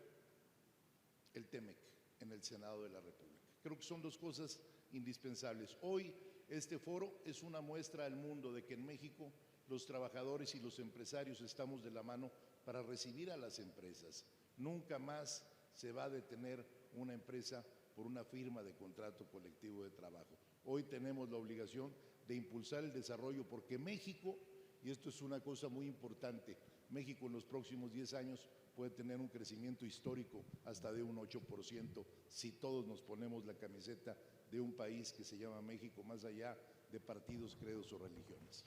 el TEMEC en el Senado de la República. Creo que son dos cosas indispensables. Hoy este foro es una muestra al mundo de que en México los trabajadores y los empresarios estamos de la mano para recibir a las empresas. Nunca más se va a detener una empresa por una firma de contrato colectivo de trabajo. Hoy tenemos la obligación de impulsar el desarrollo porque México, y esto es una cosa muy importante, México en los próximos 10 años puede tener un crecimiento histórico hasta de un 8% si todos nos ponemos la camiseta de un país que se llama México, más allá de partidos, credos o religiones.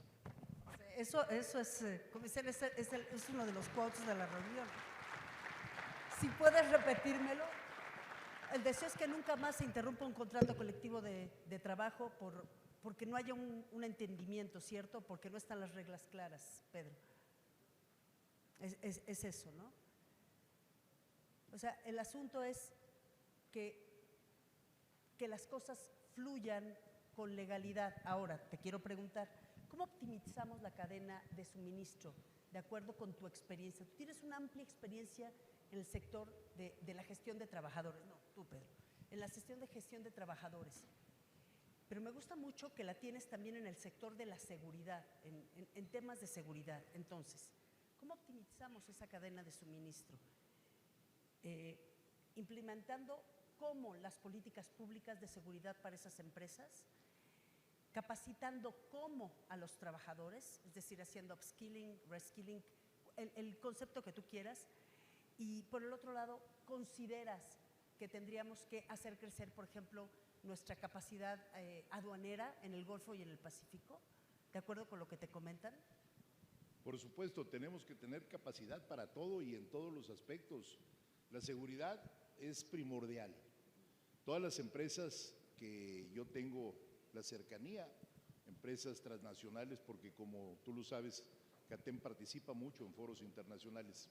Eso es, como dicen, es uno de los quotes de la reunión. Si puedes repetírmelo. El deseo es que nunca más se interrumpa un contrato colectivo de trabajo porque no haya un entendimiento, ¿cierto? Porque no están las reglas claras, Pedro. Es eso, ¿no? O sea, el asunto es que las cosas fluyan con legalidad. Ahora, te quiero preguntar, ¿cómo optimizamos la cadena de suministro de acuerdo con tu experiencia? Tú tienes una amplia experiencia en el sector de la gestión de trabajadores, no, tú Pedro, en la gestión de trabajadores, pero me gusta mucho que la tienes también en el sector de la seguridad, en temas de seguridad. Entonces, ¿cómo optimizamos esa cadena de suministro? Implementando cómo las políticas públicas de seguridad para esas empresas, capacitando cómo a los trabajadores, es decir, haciendo upskilling, reskilling, el concepto que tú quieras. Y por el otro lado, ¿consideras que tendríamos que hacer crecer, por ejemplo, nuestra capacidad aduanera en el Golfo y en el Pacífico? ¿De acuerdo con lo que te comentan? Por supuesto, tenemos que tener capacidad para todo y en todos los aspectos. La seguridad es primordial. Todas las empresas que yo tengo la cercanía, empresas transnacionales, porque como tú lo sabes, CATEM participa mucho en foros internacionales.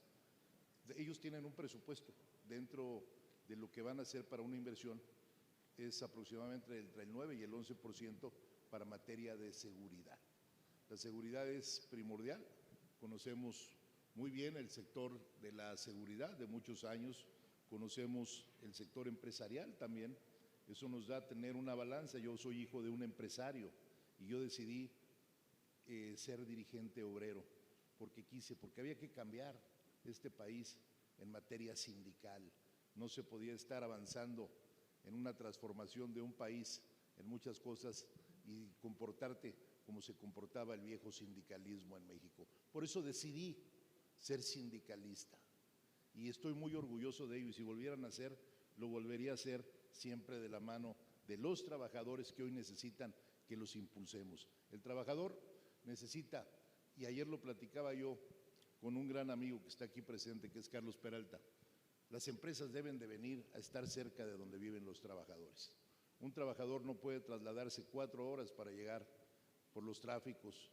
Ellos tienen un presupuesto dentro de lo que van a hacer para una inversión, es aproximadamente entre el 9 y el 11% para materia de seguridad. La seguridad es primordial, conocemos muy bien el sector de la seguridad de muchos años, conocemos el sector empresarial también, eso nos da a tener una balanza. Yo soy hijo de un empresario y yo decidí ser dirigente obrero porque había que cambiar este país en materia sindical. No se podía estar avanzando en una transformación de un país en muchas cosas y comportarte como se comportaba el viejo sindicalismo en México. Por eso decidí ser sindicalista y estoy muy orgulloso de ello, y si volvieran a hacer, lo volvería a hacer siempre de la mano de los trabajadores que hoy necesitan que los impulsemos. El trabajador necesita, y ayer lo platicaba yo con un gran amigo que está aquí presente, que es Carlos Peralta, las empresas deben de venir a estar cerca de donde viven los trabajadores. Un trabajador no puede trasladarse 4 horas para llegar por los tráficos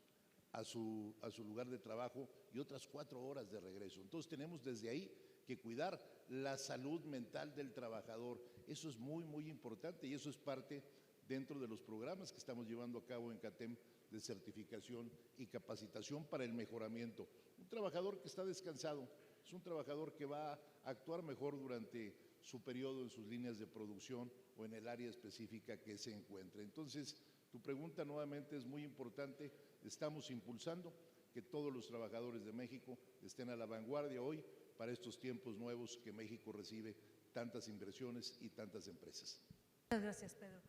a su lugar de trabajo y otras 4 horas de regreso. Entonces tenemos desde ahí que cuidar la salud mental del trabajador. Eso es muy, muy importante y eso es parte dentro de los programas que estamos llevando a cabo en CATEM de certificación y capacitación para el mejoramiento. Un trabajador que está descansado es un trabajador que va a actuar mejor durante su periodo en sus líneas de producción o en el área específica que se encuentre. Entonces, tu pregunta nuevamente es muy importante. Estamos impulsando que todos los trabajadores de México estén a la vanguardia hoy para estos tiempos nuevos que México recibe tantas inversiones y tantas empresas. Muchas gracias, Pedro.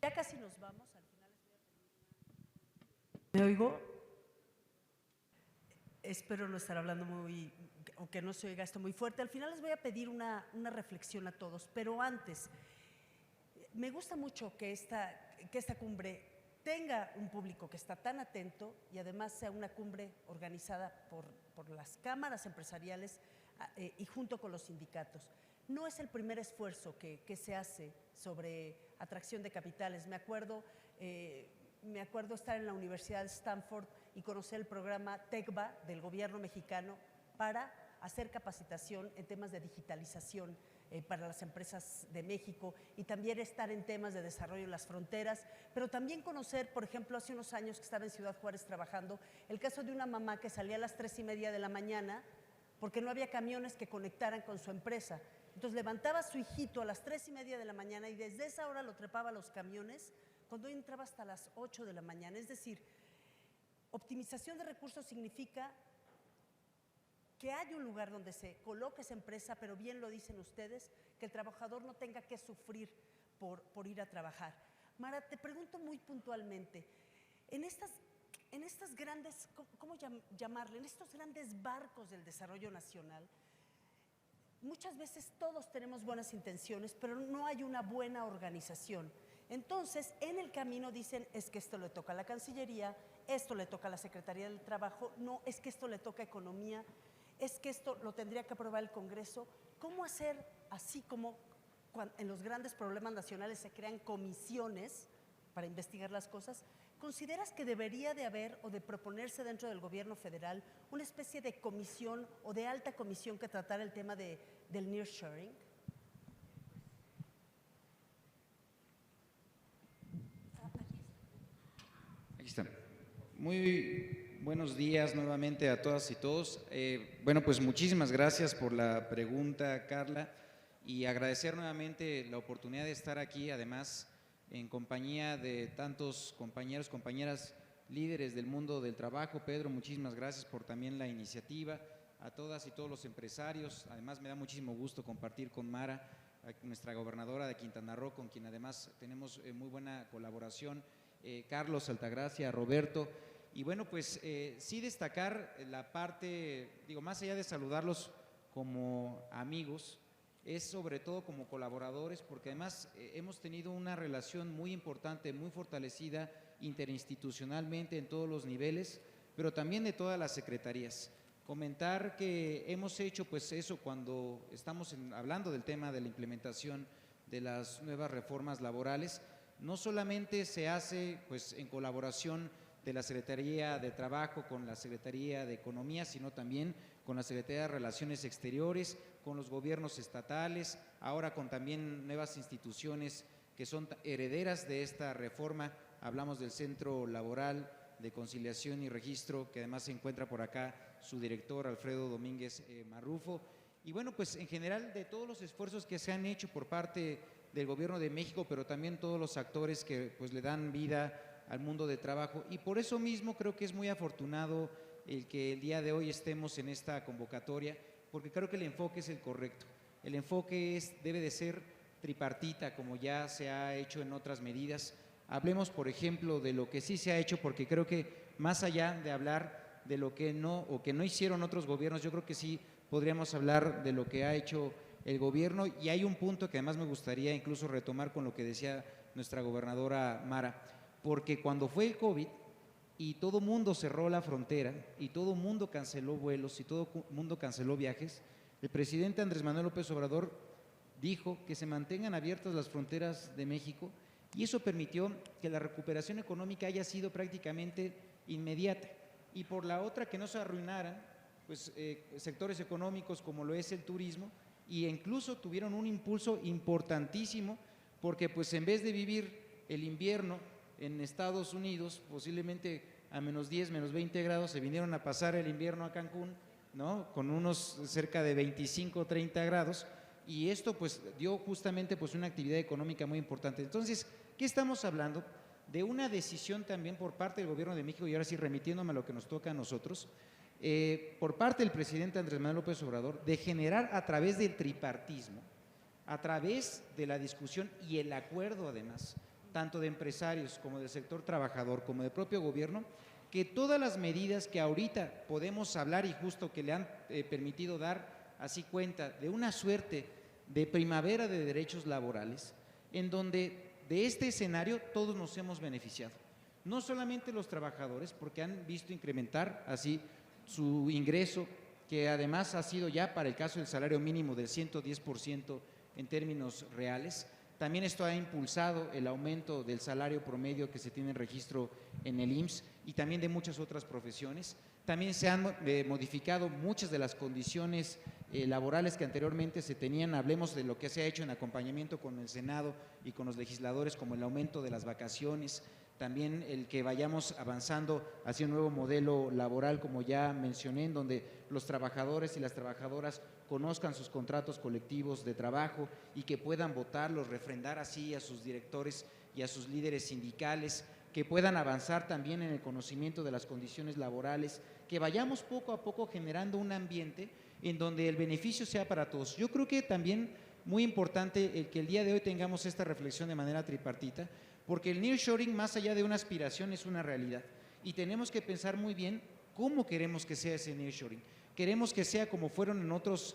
Ya casi nos vamos, al final les voy a pedir ¿Me oigo? Espero no estar hablando muy, o que no se oiga esto muy fuerte. Al final les voy a pedir una reflexión a todos, pero antes, me gusta mucho que esta cumbre tenga un público que está tan atento y además sea una cumbre organizada por las cámaras empresariales y junto con los sindicatos. No es el primer esfuerzo que se hace sobre atracción de capitales. Me acuerdo estar en la Universidad de Stanford y conocer el programa TECVA del gobierno mexicano para hacer capacitación en temas de digitalización para las empresas de México y también estar en temas de desarrollo en las fronteras, pero también conocer, por ejemplo, hace unos años que estaba en Ciudad Juárez trabajando, el caso de una mamá que salía a las 3:30 de la mañana porque no había camiones que conectaran con su empresa. Entonces levantaba a su hijito a las 3:30 de la mañana y desde esa hora lo trepaba a los camiones, cuando entraba hasta las 8 de la mañana. Es decir, optimización de recursos significa que hay un lugar donde se coloque esa empresa, pero bien lo dicen ustedes, que el trabajador no tenga que sufrir por ir a trabajar. Mara, te pregunto muy puntualmente, en estas grandes, ¿cómo llamarle? En estos grandes barcos del desarrollo nacional, muchas veces todos tenemos buenas intenciones, pero no hay una buena organización. Entonces, en el camino dicen, es que esto le toca a la Cancillería, esto le toca a la Secretaría del Trabajo, no, es que esto le toca a Economía, es que esto lo tendría que aprobar el Congreso. ¿Cómo hacer, así como en los grandes problemas nacionales se crean comisiones para investigar las cosas? ¿Consideras que debería de haber o de proponerse dentro del gobierno federal una especie de comisión o de alta comisión que tratara el tema del nearshoring? Aquí está. Muy buenos días nuevamente a todas y todos. Bueno, pues muchísimas gracias por la pregunta, Carla, y agradecer nuevamente la oportunidad de estar aquí, además en compañía de tantos compañeros, compañeras líderes del mundo del trabajo. Pedro, muchísimas gracias por también la iniciativa, a todas y todos los empresarios. Además me da muchísimo gusto compartir con Mara, nuestra gobernadora de Quintana Roo, con quien además tenemos muy buena colaboración, Carlos Altagracia, Roberto. Y bueno, pues sí destacar la parte, digo, más allá de saludarlos como amigos, es sobre todo como colaboradores, porque además hemos tenido una relación muy importante, muy fortalecida interinstitucionalmente en todos los niveles, pero también de todas las secretarías. Comentar que hemos hecho pues eso cuando estamos hablando del tema de la implementación de las nuevas reformas laborales, no solamente se hace pues en colaboración de la Secretaría de Trabajo con la Secretaría de Economía, sino también con la Secretaría de Relaciones Exteriores, con los gobiernos estatales, ahora con también nuevas instituciones que son herederas de esta reforma. Hablamos del Centro Laboral de Conciliación y Registro, que además se encuentra por acá su director, Alfredo Domínguez Marrufo. Y bueno, pues en general de todos los esfuerzos que se han hecho por parte del Gobierno de México, pero también todos los actores que pues le dan vida al mundo del trabajo. Y por eso mismo creo que es muy afortunado el que el día de hoy estemos en esta convocatoria, porque creo que el enfoque es el correcto. El enfoque debe de ser tripartita, como ya se ha hecho en otras medidas. Hablemos, por ejemplo, de lo que sí se ha hecho, porque creo que más allá de hablar de lo que no o que no hicieron otros gobiernos, yo creo que sí podríamos hablar de lo que ha hecho el gobierno. Y hay un punto que además me gustaría incluso retomar con lo que decía nuestra gobernadora Mara, porque cuando fue el COVID y todo mundo cerró la frontera y todo mundo canceló vuelos y todo mundo canceló viajes, el presidente Andrés Manuel López Obrador dijo que se mantengan abiertas las fronteras de México y eso permitió que la recuperación económica haya sido prácticamente inmediata. Y por la otra, que no se arruinaran pues, sectores económicos como lo es el turismo, y incluso tuvieron un impulso importantísimo porque pues en vez de vivir el invierno en Estados Unidos, posiblemente a menos 10, menos 20 grados, se vinieron a pasar el invierno a Cancún, ¿no? Con unos cerca de 25, 30 grados, y esto pues dio justamente pues una actividad económica muy importante. Entonces, ¿qué estamos hablando? De una decisión también por parte del Gobierno de México, y ahora sí remitiéndome a lo que nos toca a nosotros, por parte del presidente Andrés Manuel López Obrador, de generar a través del tripartismo, a través de la discusión y el acuerdo además, tanto de empresarios como del sector trabajador, como del propio gobierno, que todas las medidas que ahorita podemos hablar y justo que le han permitido dar así cuenta de una suerte de primavera de derechos laborales, en donde de este escenario todos nos hemos beneficiado. No solamente los trabajadores, porque han visto incrementar así su ingreso, que además ha sido ya para el caso del salario mínimo del 110% en términos reales. También esto ha impulsado el aumento del salario promedio que se tiene en registro en el IMSS y también de muchas otras profesiones. También se han modificado muchas de las condiciones laborales que anteriormente se tenían. Hablemos de lo que se ha hecho en acompañamiento con el Senado y con los legisladores, como el aumento de las vacaciones, también el que vayamos avanzando hacia un nuevo modelo laboral, como ya mencioné, en donde los trabajadores y las trabajadoras conozcan sus contratos colectivos de trabajo y que puedan votarlos, refrendar así a sus directores y a sus líderes sindicales, que puedan avanzar también en el conocimiento de las condiciones laborales, que vayamos poco a poco generando un ambiente en donde el beneficio sea para todos. Yo creo que también muy importante el que el día de hoy tengamos esta reflexión de manera tripartita, porque el nearshoring, más allá de una aspiración, es una realidad. Y tenemos que pensar muy bien cómo queremos que sea ese nearshoring. Queremos que sea como fueron en otros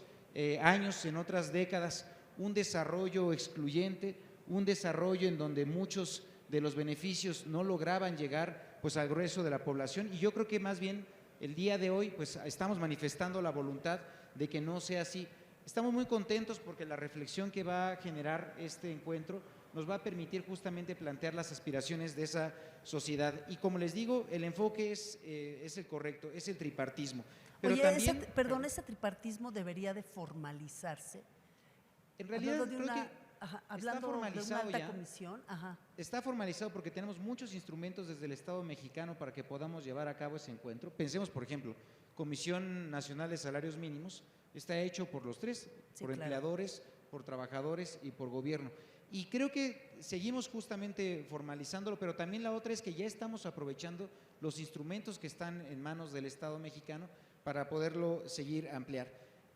años, en otras décadas, un desarrollo excluyente, un desarrollo en donde muchos de los beneficios no lograban llegar pues, al grueso de la población. Y yo creo que más bien el día de hoy pues, estamos manifestando la voluntad de que no sea así. Estamos muy contentos porque la reflexión que va a generar este encuentro nos va a permitir justamente plantear las aspiraciones de esa sociedad. Y como les digo, el enfoque es el correcto, es el tripartismo. Pero oye, también, ese tripartismo debería de formalizarse. En realidad, hablando de una alta comisión. Ajá. Está formalizado porque tenemos muchos instrumentos desde el Estado mexicano para que podamos llevar a cabo ese encuentro. Pensemos, por ejemplo, Comisión Nacional de Salarios Mínimos, está hecho por los tres, Sí, por claro. empleadores, por trabajadores y por gobierno. Y creo que seguimos justamente formalizándolo, pero también la otra es que ya estamos aprovechando los instrumentos que están en manos del Estado mexicano para poderlo seguir ampliar.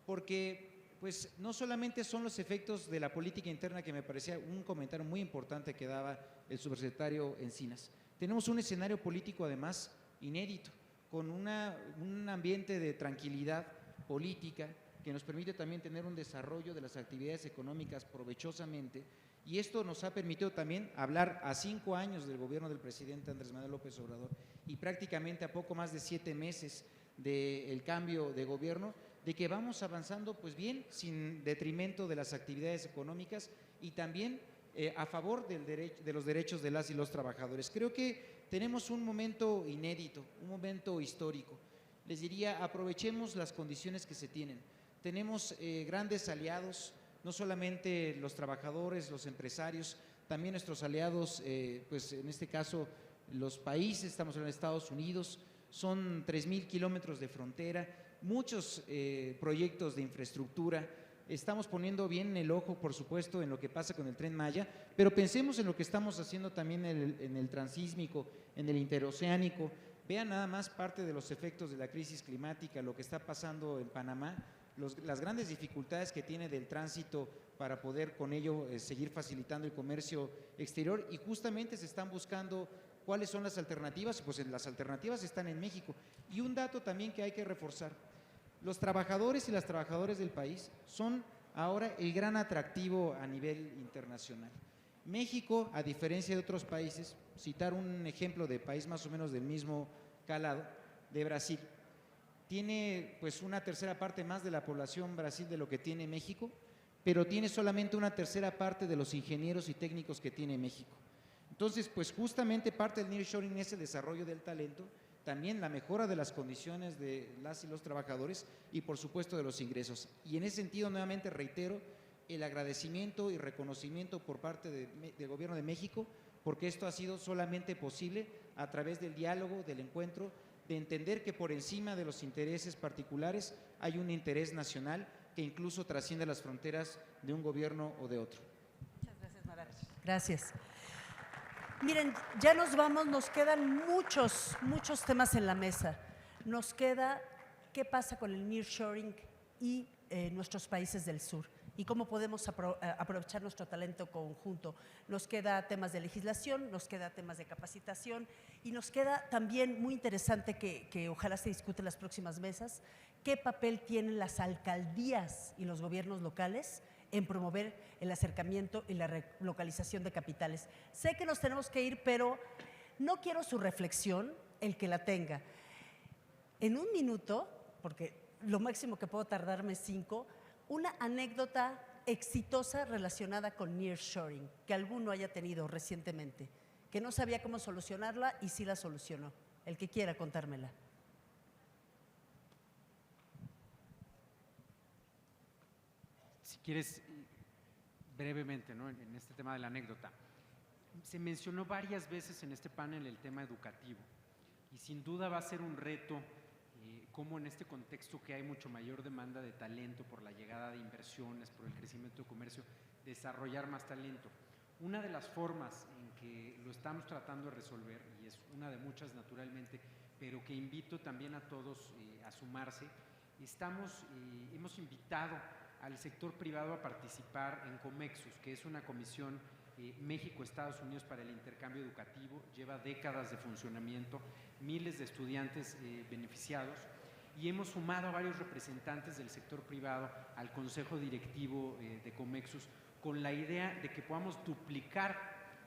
Porque pues no solamente son los efectos de la política interna, que me parecía un comentario muy importante que daba el subsecretario Encinas. Tenemos un escenario político además inédito, con un ambiente de tranquilidad política que nos permite también tener un desarrollo de las actividades económicas provechosamente, y esto nos ha permitido también hablar a 5 años del gobierno del presidente Andrés Manuel López Obrador y prácticamente a poco más de 7 meses del cambio de gobierno, de que vamos avanzando pues bien, sin detrimento de las actividades económicas y también a favor de los derechos de las y los trabajadores. Creo que tenemos un momento inédito, un momento histórico. Les diría, aprovechemos las condiciones que se tienen. Tenemos grandes aliados, no solamente los trabajadores, los empresarios, también nuestros aliados, pues en este caso los países, estamos hablando de Estados Unidos, son 3,000 kilómetros de frontera, muchos proyectos de infraestructura. Estamos poniendo bien el ojo, por supuesto, en lo que pasa con el Tren Maya, pero pensemos en lo que estamos haciendo también en el transísmico, en el interoceánico. Vean nada más parte de los efectos de la crisis climática, lo que está pasando en Panamá, las grandes dificultades que tiene del tránsito para poder con ello seguir facilitando el comercio exterior, y justamente se están buscando cuáles son las alternativas. Pues las alternativas están en México. Y un dato también que hay que reforzar: los trabajadores y las trabajadoras del país son ahora el gran atractivo a nivel internacional. México, a diferencia de otros países, citar un ejemplo de país más o menos del mismo calado, de Brasil, tiene pues una tercera parte más de la población Brasil de lo que tiene México, pero tiene solamente una tercera parte de los ingenieros y técnicos que tiene México. Entonces, pues justamente parte del nearshoring es el desarrollo del talento, también la mejora de las condiciones de las y los trabajadores y por supuesto de los ingresos. Y en ese sentido, nuevamente reitero el agradecimiento y reconocimiento por parte del Gobierno de México, porque esto ha sido solamente posible a través del diálogo, del encuentro, de entender que por encima de los intereses particulares hay un interés nacional que incluso trasciende las fronteras de un gobierno o de otro. Muchas gracias, Mara. Gracias. Miren, ya nos vamos, nos quedan muchos temas en la mesa. Nos queda qué pasa con el nearshoring y nuestros países del sur y cómo podemos aprovechar nuestro talento conjunto. Nos queda temas de legislación, nos queda temas de capacitación y nos queda también muy interesante que ojalá se discute en las próximas mesas, qué papel tienen las alcaldías y los gobiernos locales en promover el acercamiento y la relocalización de capitales. Sé que nos tenemos que ir, pero no quiero su reflexión, el que la tenga. En un minuto, porque lo máximo que puedo tardarme es 5, una anécdota exitosa relacionada con nearshoring, que alguno haya tenido recientemente, que no sabía cómo solucionarla y sí la solucionó. El que quiera contármela. Si quieres, brevemente, ¿no? En este tema de la anécdota. Se mencionó varias veces en este panel el tema educativo y sin duda va a ser un reto cómo en este contexto que hay mucho mayor demanda de talento por la llegada de inversiones, por el crecimiento de comercio, desarrollar más talento. Una de las formas en que lo estamos tratando de resolver, y es una de muchas naturalmente, pero que invito también a todos a sumarse, hemos invitado al sector privado a participar en Comexus, que es una comisión México-Estados Unidos para el intercambio educativo, lleva décadas de funcionamiento, miles de estudiantes beneficiados, y hemos sumado a varios representantes del sector privado al consejo directivo de Comexus con la idea de que podamos duplicar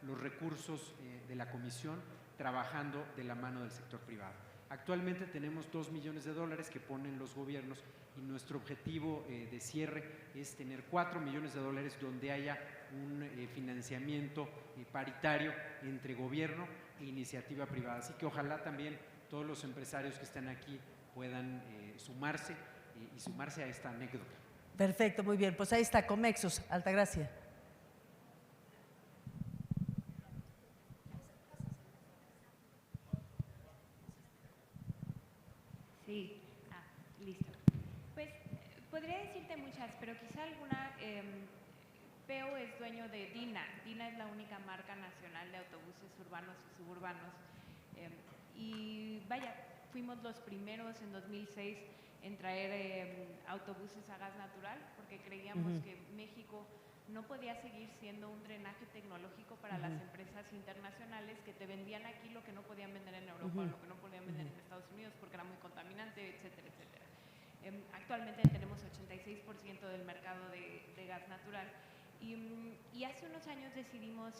los recursos de la comisión trabajando de la mano del sector privado. Actualmente tenemos $2 millones que ponen los gobiernos y nuestro objetivo de cierre es tener $4 millones donde haya un financiamiento paritario entre gobierno e iniciativa privada. Así que ojalá también todos los empresarios que están aquí puedan sumarse y sumarse a esta anécdota. Perfecto, muy bien. Pues ahí está, Comexus, Altagracia. Sí, listo. Pues podría decirte muchas, pero quizá alguna. PEO es dueño de DINA. DINA es la única marca nacional de autobuses urbanos y suburbanos. Y vaya, fuimos los primeros en 2006 en traer autobuses a gas natural porque creíamos que México no podía seguir siendo un drenaje tecnológico para las empresas internacionales que te vendían aquí lo que no podían vender en Europa o lo que no podían vender en Estados Unidos porque era muy contaminante, etcétera, etcétera. Actualmente tenemos 86% del mercado de gas natural y hace unos años decidimos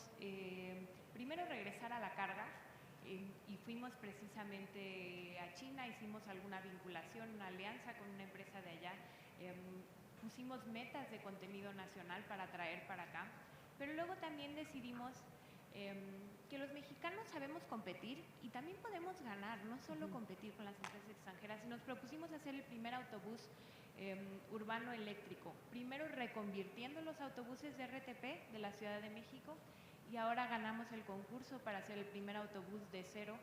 primero regresar a la carga y fuimos precisamente a China, hicimos alguna vinculación, una alianza con una empresa de allá, pusimos metas de contenido nacional para traer para acá, pero luego también decidimos que los mexicanos sabemos competir y también podemos ganar, no solo competir con las empresas extranjeras, y nos propusimos hacer el primer autobús urbano eléctrico, primero reconvirtiendo los autobuses de RTP de la Ciudad de México y ahora ganamos el concurso para hacer el primer autobús de cero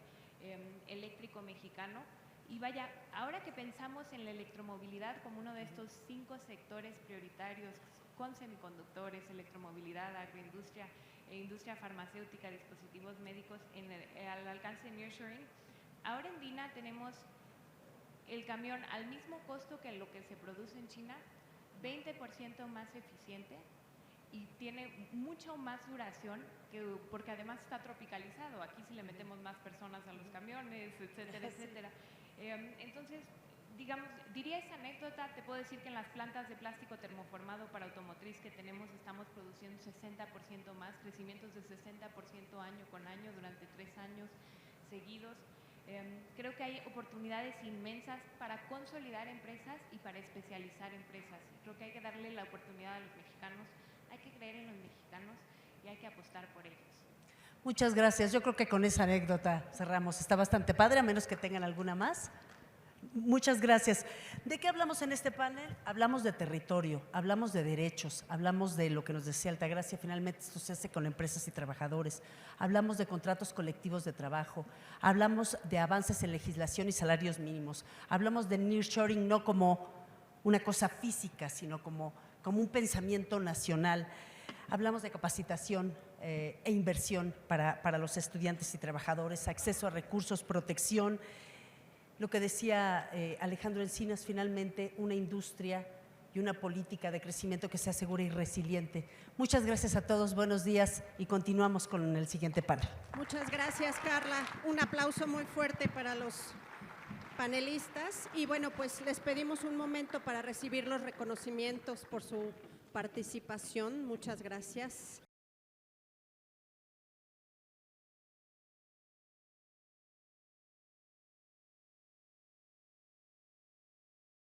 eléctrico mexicano. Y vaya, ahora que pensamos en la electromovilidad como uno de estos 5 sectores prioritarios con semiconductores, electromovilidad, agroindustria e industria farmacéutica, dispositivos médicos al alcance de nearshoring, ahora en DINA tenemos el camión al mismo costo que lo que se produce en China, 20% más eficiente y tiene mucho más duración porque además está tropicalizado. Aquí sí le metemos más personas a los camiones, etcétera, etcétera. Entonces, digamos, diría esa anécdota, te puedo decir que en las plantas de plástico termoformado para automotriz que tenemos estamos produciendo 60% más, crecimientos de 60% año con año durante 3 años seguidos. Creo que hay oportunidades inmensas para consolidar empresas y para especializar empresas. Creo que hay que darle la oportunidad a los mexicanos, hay que creer en los mexicanos y hay que apostar por ellos. Muchas gracias. Yo creo que con esa anécdota cerramos. Está bastante padre, a menos que tengan alguna más. Muchas gracias. ¿De qué hablamos en este panel? Hablamos de territorio, hablamos de derechos, hablamos de lo que nos decía Altagracia, finalmente esto se hace con empresas y trabajadores, hablamos de contratos colectivos de trabajo, hablamos de avances en legislación y salarios mínimos, hablamos de nearshoring no como una cosa física, sino como un pensamiento nacional. Hablamos de capacitación e inversión para los estudiantes y trabajadores, acceso a recursos, protección. Lo que decía Alejandro Encinas, finalmente una industria y una política de crecimiento que sea segura y resiliente. Muchas gracias a todos, buenos días y continuamos con el siguiente panel. Muchas gracias, Carla. Un aplauso muy fuerte para los panelistas y bueno, pues les pedimos un momento para recibir los reconocimientos por su participación. Muchas gracias.